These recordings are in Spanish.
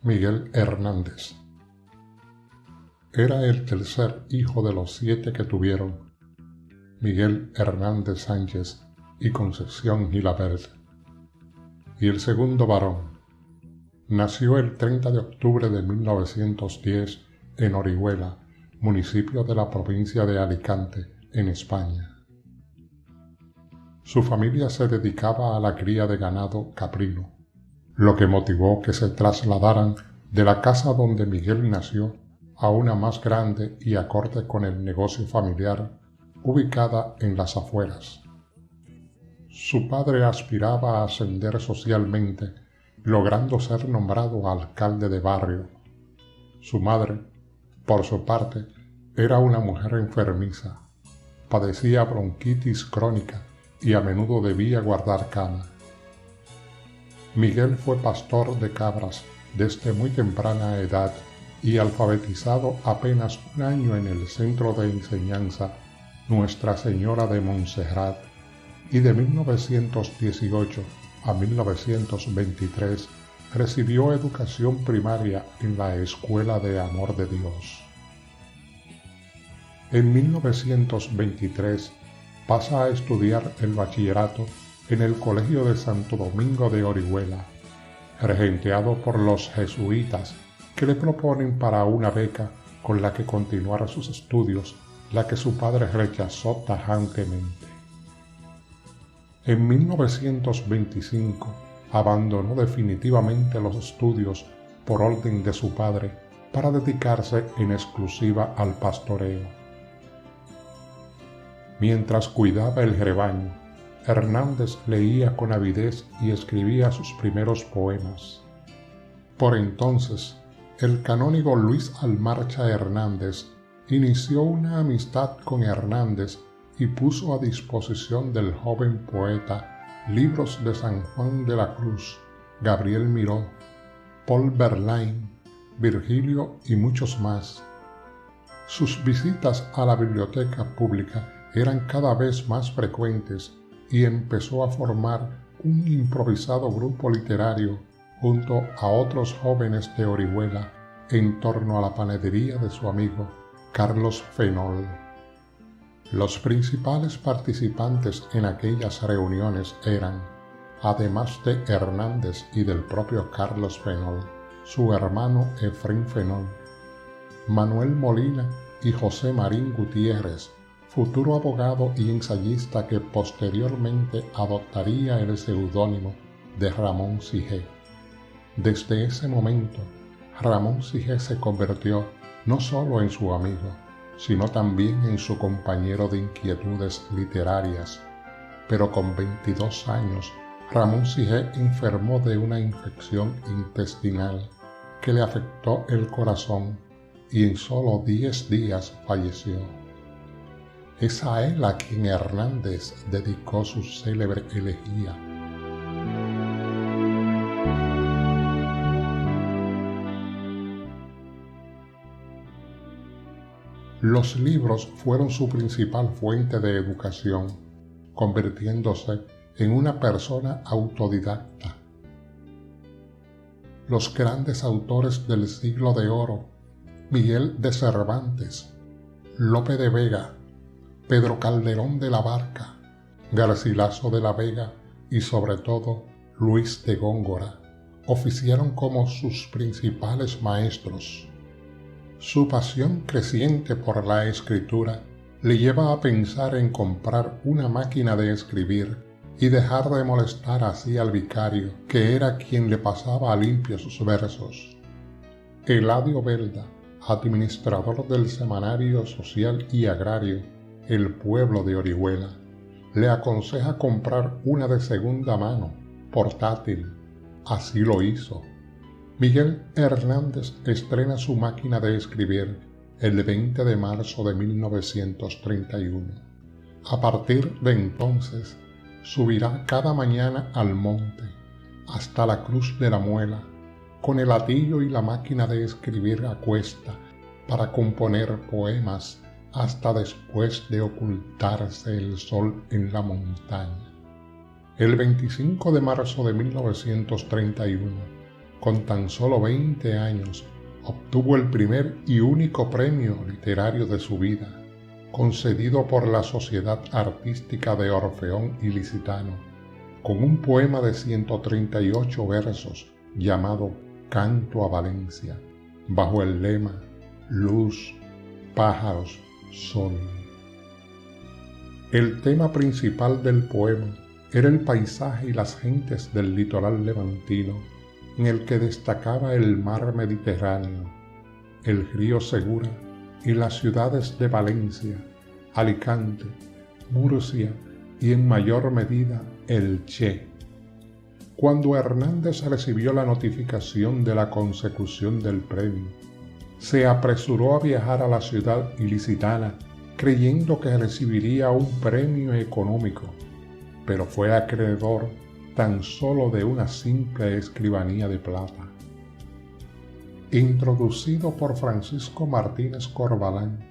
Miguel Hernández. Era el tercer hijo de los 7 que tuvieron Miguel Hernández Sánchez y Concepción Gilabert, y el segundo varón. Nació el 30 de octubre de 1910 en Orihuela, municipio de la provincia de Alicante, en España. Su familia se dedicaba a la cría de ganado caprino, lo que motivó que se trasladaran de la casa donde Miguel nació a una más grande y acorde con el negocio familiar, ubicada en las afueras. Su padre aspiraba a ascender socialmente, logrando ser nombrado alcalde de barrio. Su madre, por su parte, era una mujer enfermiza, padecía bronquitis crónica y a menudo debía guardar cama. Miguel fue pastor de cabras desde muy temprana edad y alfabetizado apenas un año en el Centro de Enseñanza Nuestra Señora de Montserrat, y de 1918 a 1923 recibió educación primaria en la Escuela de Amor de Dios. En 1923 pasa a estudiar el bachillerato en el Colegio de Santo Domingo de Orihuela, regenteado por los jesuitas, que le proponen para una beca con la que continuara sus estudios, la que su padre rechazó tajantemente. En 1925 abandonó definitivamente los estudios por orden de su padre para dedicarse en exclusiva al pastoreo. Mientras cuidaba el rebaño, Hernández leía con avidez y escribía sus primeros poemas. Por entonces, el canónigo Luis Almarcha Hernández inició una amistad con Hernández y puso a disposición del joven poeta libros de San Juan de la Cruz, Gabriel Miró, Paul Verlaine, Virgilio y muchos más. Sus visitas a la biblioteca pública eran cada vez más frecuentes y empezó a formar un improvisado grupo literario junto a otros jóvenes de Orihuela en torno a la panadería de su amigo Carlos Fenol. Los principales participantes en aquellas reuniones eran, además de Hernández y del propio Carlos Fenol, su hermano Efrén Fenol, Manuel Molina y José Marín Gutiérrez, futuro abogado y ensayista que posteriormente adoptaría el seudónimo de Ramón Sigé. Desde ese momento, Ramón Sigé se convirtió no solo en su amigo, sino también en su compañero de inquietudes literarias. Pero con 22 años, Ramón Sigé enfermó de una infección intestinal que le afectó el corazón y en solo 10 días falleció. Es a él a quien Hernández dedicó su célebre elegía. Los libros fueron su principal fuente de educación, convirtiéndose en una persona autodidacta. Los grandes autores del siglo de oro, Miguel de Cervantes, Lope de Vega, Pedro Calderón de la Barca, Garcilaso de la Vega y sobre todo Luis de Góngora, oficiaron como sus principales maestros. Su pasión creciente por la escritura le lleva a pensar en comprar una máquina de escribir y dejar de molestar así al vicario, que era quien le pasaba a limpio sus versos. Eladio Belda, administrador del Semanario Social y Agrario El Pueblo de Orihuela, le aconseja comprar una de segunda mano, portátil. Así lo hizo. Miguel Hernández estrena su máquina de escribir el 20 de marzo de 1931. A partir de entonces, subirá cada mañana al monte, hasta la Cruz de la Muela, con el latillo y la máquina de escribir a cuesta, para componer poemas hasta después de ocultarse el sol en la montaña. El 25 de marzo de 1931, con tan solo 20 años, obtuvo el primer y único premio literario de su vida, concedido por la Sociedad Artística de Orfeón Ilicitano, con un poema de 138 versos llamado Canto a Valencia, bajo el lema Luz, pájaros, sol. El tema principal del poema era el paisaje y las gentes del litoral levantino, en el que destacaba el mar Mediterráneo, el río Segura y las ciudades de Valencia, Alicante, Murcia y en mayor medida Elche. Cuando Hernández recibió la notificación de la consecución del premio, se apresuró a viajar a la ciudad ilicitana creyendo que recibiría un premio económico, pero fue acreedor tan solo de una simple escribanía de plata. Introducido por Francisco Martínez Corbalán,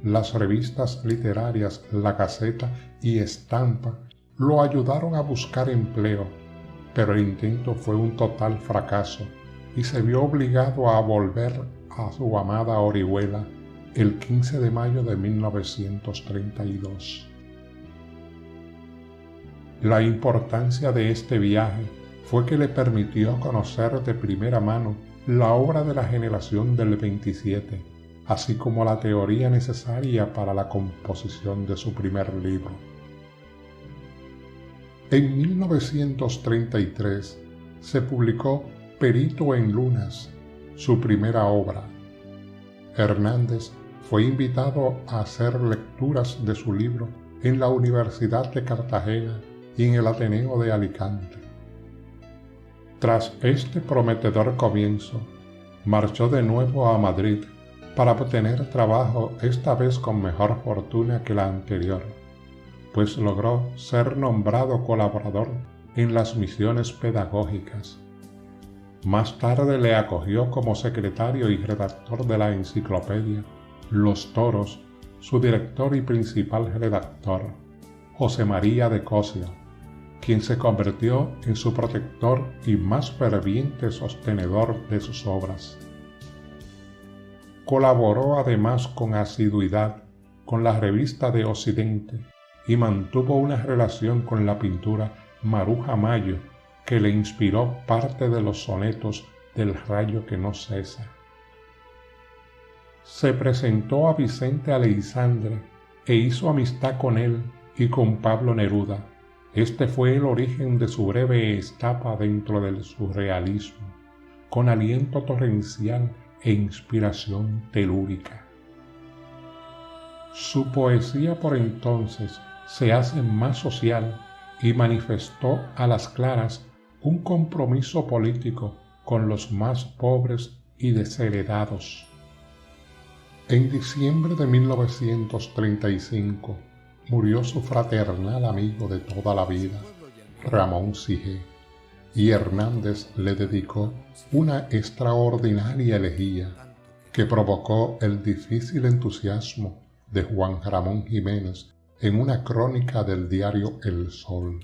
las revistas literarias La Gaceta y Estampa lo ayudaron a buscar empleo, pero el intento fue un total fracaso y se vio obligado a volver a su amada Orihuela el 15 de mayo de 1932. La importancia de este viaje fue que le permitió conocer de primera mano la obra de la generación del 27, así como la teoría necesaria para la composición de su primer libro. En 1933 se publicó Perito en Lunas, su primera obra. Hernández fue invitado a hacer lecturas de su libro en la Universidad de Cartagena y en el Ateneo de Alicante. Tras este prometedor comienzo, marchó de nuevo a Madrid para obtener trabajo, esta vez con mejor fortuna que la anterior, pues logró ser nombrado colaborador en las misiones pedagógicas. Más tarde le acogió como secretario y redactor de la enciclopedia Los Toros su director y principal redactor, José María de Cossio, quien se convirtió en su protector y más ferviente sostenedor de sus obras. Colaboró además con asiduidad con la revista de Occidente y mantuvo una relación con la pintura Maruja Mayo, que le inspiró parte de los sonetos del Rayo que no cesa. Se presentó a Vicente Aleixandre e hizo amistad con él y con Pablo Neruda. Este fue el origen de su breve etapa dentro del surrealismo, con aliento torrencial e inspiración telúrica. Su poesía por entonces se hace más social y manifestó a las claras un compromiso político con los más pobres y desheredados. En diciembre de 1935 murió su fraternal amigo de toda la vida, Ramón Sige, y Hernández le dedicó una extraordinaria elegía que provocó el difícil entusiasmo de Juan Ramón Jiménez en una crónica del diario El Sol.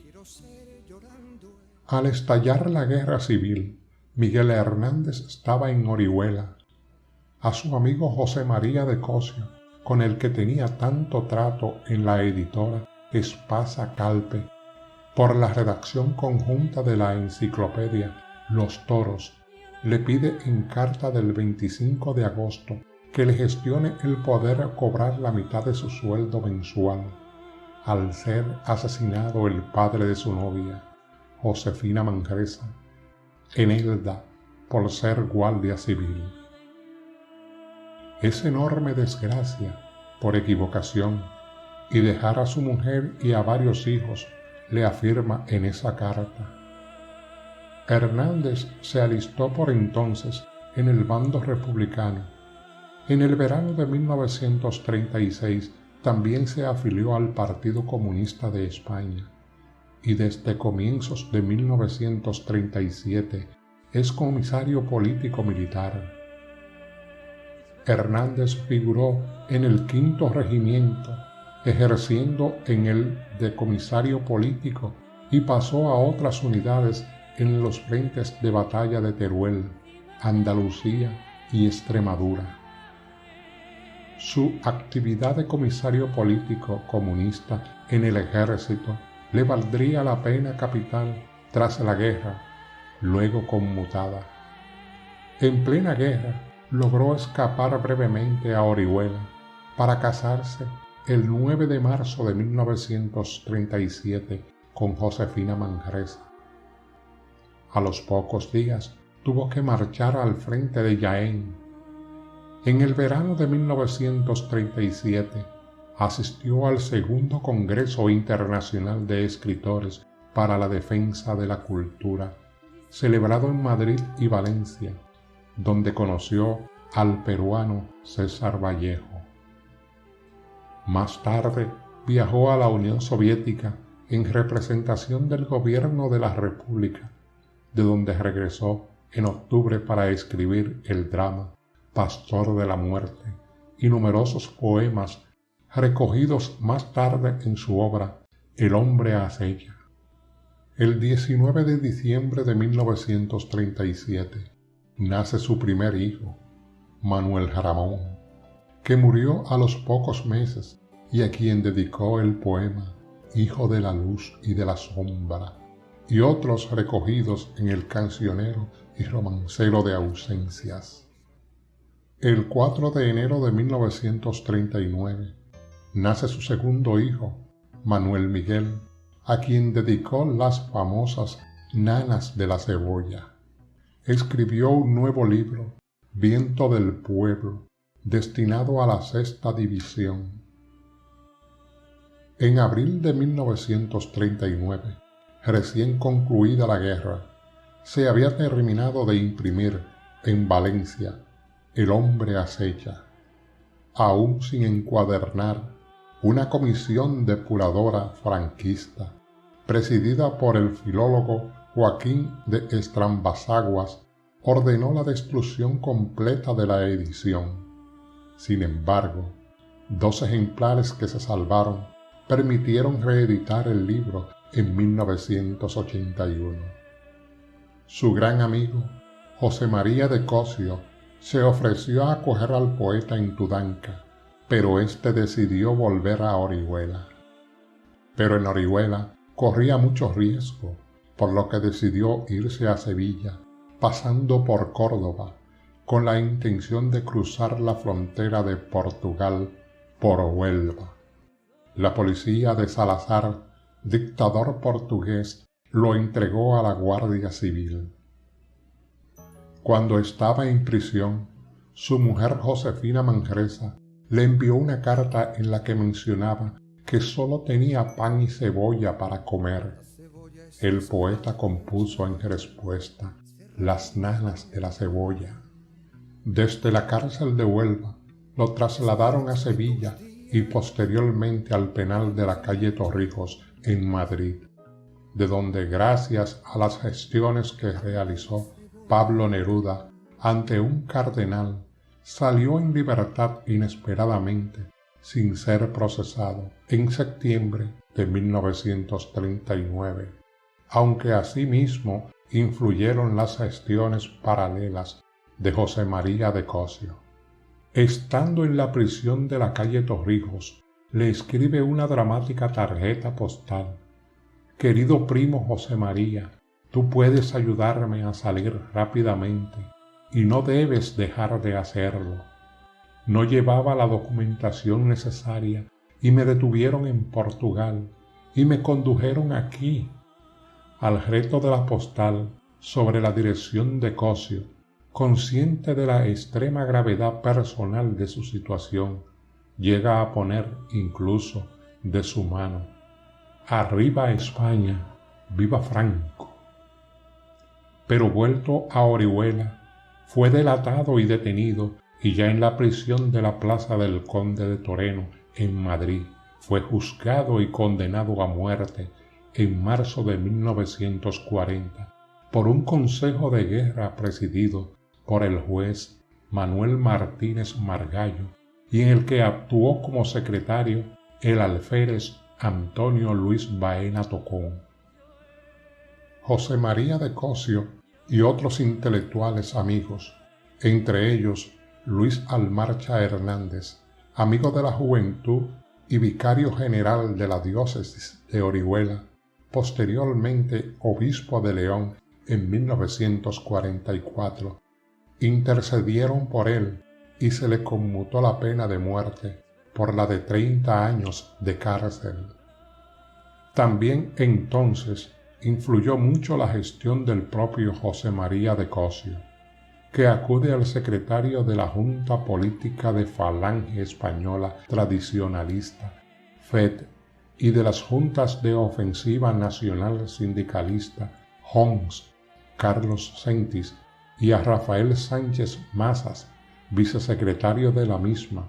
Al estallar la guerra civil, Miguel Hernández estaba en Orihuela. A su amigo José María de Cossio, con el que tenía tanto trato en la editora Espasa Calpe, por la redacción conjunta de la enciclopedia Los Toros, le pide en carta del 25 de agosto que le gestione el poder cobrar la mitad de su sueldo mensual, al ser asesinado el padre de su novia, Josefina Manresa, en Elda, por ser guardia civil. Es enorme desgracia por equivocación y dejar a su mujer y a varios hijos, le afirma en esa carta. Hernández se alistó por entonces en el bando republicano. En el verano de 1936 también se afilió al Partido Comunista de España y desde comienzos de 1937 es comisario político militar. Hernández figuró en el 5º Regimiento, ejerciendo en el de comisario político, y pasó a otras unidades en los frentes de batalla de Teruel, Andalucía y Extremadura. Su actividad de comisario político comunista en el ejército le valdría la pena capital tras la guerra, luego conmutada. En plena guerra logró escapar brevemente a Orihuela para casarse el 9 de marzo de 1937 con Josefina Manresa. A los pocos días tuvo que marchar al frente de Jaén. En el verano de 1937 asistió al segundo Congreso Internacional de Escritores para la Defensa de la Cultura, celebrado en Madrid y Valencia, donde conoció al peruano César Vallejo. Más tarde viajó a la Unión Soviética en representación del gobierno de la República, de donde regresó en octubre para escribir el drama Pastor de la Muerte y numerosos poemas recogidos más tarde en su obra El hombre acecha. El 19 de diciembre de 1937 nace su primer hijo, Manuel Ramón, que murió a los pocos meses y a quien dedicó el poema Hijo de la Luz y de la Sombra, y otros recogidos en el Cancionero y Romancero de Ausencias. El 4 de enero de 1939 nace su segundo hijo, Manuel Miguel, a quien dedicó las famosas Nanas de la Cebolla. Escribió un nuevo libro, Viento del Pueblo, destinado a la 6ª División. En abril de 1939, recién concluida la guerra, se había terminado de imprimir en Valencia El hombre acecha, aún sin encuadernar. Una comisión depuradora franquista, presidida por el filólogo Joaquín de Estrambasaguas, ordenó la destrucción completa de la edición. Sin embargo, 2 ejemplares que se salvaron permitieron reeditar el libro en 1981. Su gran amigo, José María de Cosio, se ofreció a acoger al poeta en Tudanca, pero éste decidió volver a Orihuela. Pero en Orihuela corría mucho riesgo, por lo que decidió irse a Sevilla, pasando por Córdoba, con la intención de cruzar la frontera de Portugal por Huelva. La policía de Salazar, dictador portugués, lo entregó a la Guardia Civil. Cuando estaba en prisión, su mujer Josefina Manresa le envió una carta en la que mencionaba que solo tenía pan y cebolla para comer. El poeta compuso en respuesta Las Nanas de la Cebolla. Desde la cárcel de Huelva lo trasladaron a Sevilla y posteriormente al penal de la calle Torrijos en Madrid, de donde, gracias a las gestiones que realizó Pablo Neruda ante un cardenal, salió en libertad inesperadamente, sin ser procesado, en septiembre de 1939, aunque asimismo influyeron las gestiones paralelas de José María de Cosio. Estando en la prisión de la calle Torrijos, le escribe una dramática tarjeta postal: «Querido primo José María, tú puedes ayudarme a salir rápidamente y no debes dejar de hacerlo. No llevaba la documentación necesaria y me detuvieron en Portugal y me condujeron aquí». Al reto de la postal sobre la dirección de Cosio, consciente de la extrema gravedad personal de su situación, llega a poner incluso de su mano: «Arriba España, viva Franco». Pero vuelto a Orihuela, fue delatado y detenido, y ya en la prisión de la Plaza del Conde de Toreno, en Madrid, fue juzgado y condenado a muerte en marzo de 1940 por un consejo de guerra presidido por el juez Manuel Martínez Margallo y en el que actuó como secretario el alférez Antonio Luis Baena Tocón. José María de Cossio y otros intelectuales amigos, entre ellos Luis Almarcha Hernández, amigo de la juventud y vicario general de la diócesis de Orihuela, posteriormente obispo de León en 1944, intercedieron por él y se le conmutó la pena de muerte por la de 30 años de cárcel. También entonces influyó mucho la gestión del propio José María de Cossio, que acude al secretario de la Junta Política de Falange Española Tradicionalista, FED, y de las Juntas de Ofensiva Nacional Sindicalista, JONS, Carlos Sentis, y a Rafael Sánchez Mazas, vicesecretario de la misma,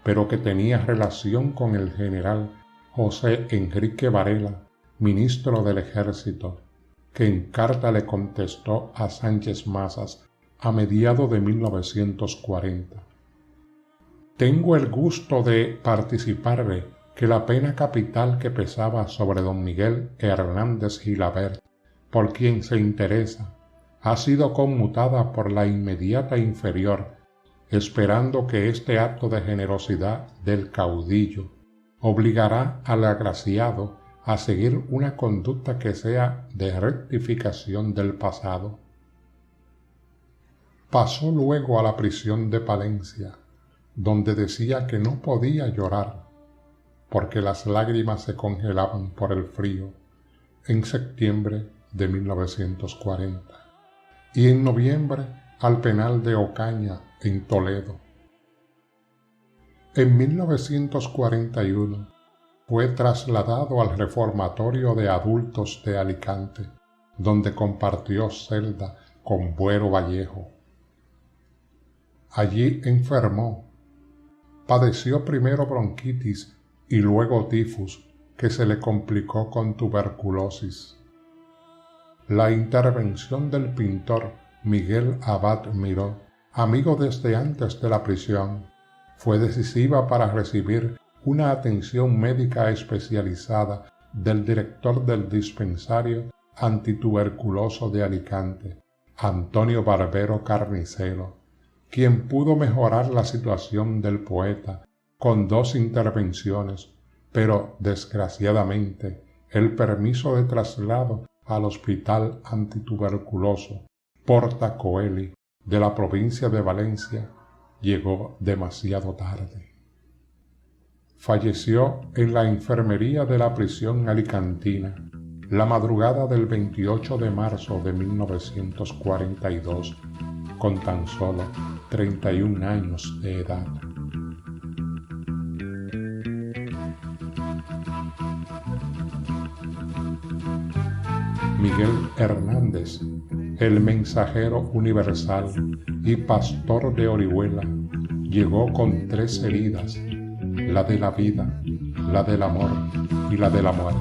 pero que tenía relación con el general José Enrique Varela, ministro del Ejército, que en carta le contestó a Sánchez Mazas a mediados de 1940. Tengo el gusto de participarle que la pena capital que pesaba sobre don Miguel Hernández Gilabert, por quien se interesa, ha sido conmutada por la inmediata inferior, esperando que este acto de generosidad del caudillo obligará al agraciado a seguir una conducta que sea de rectificación del pasado. Pasó luego a la prisión de Palencia, donde decía que no podía llorar, porque las lágrimas se congelaban por el frío, en septiembre de 1940, y en noviembre al penal de Ocaña, en Toledo. En 1941 fue trasladado al reformatorio de adultos de Alicante, donde compartió celda con Buero Vallejo. Allí enfermó. Padeció primero bronquitis y luego tifus, que se le complicó con tuberculosis. La intervención del pintor Miguel Abad Miró, amigo desde antes de la prisión, fue decisiva para recibir una atención médica especializada del director del dispensario antituberculoso de Alicante, Antonio Barbero Carnicero, quien pudo mejorar la situación del poeta con 2 intervenciones, pero desgraciadamente el permiso de traslado al Hospital Antituberculoso Porta Coeli de la provincia de Valencia llegó demasiado tarde. Falleció en la enfermería de la prisión alicantina la madrugada del 28 de marzo de 1942, con tan solo 31 años de edad. Miguel Hernández, el mensajero universal y pastor de Orihuela, llegó con 3 heridas, la de la vida, la del amor y la de la muerte.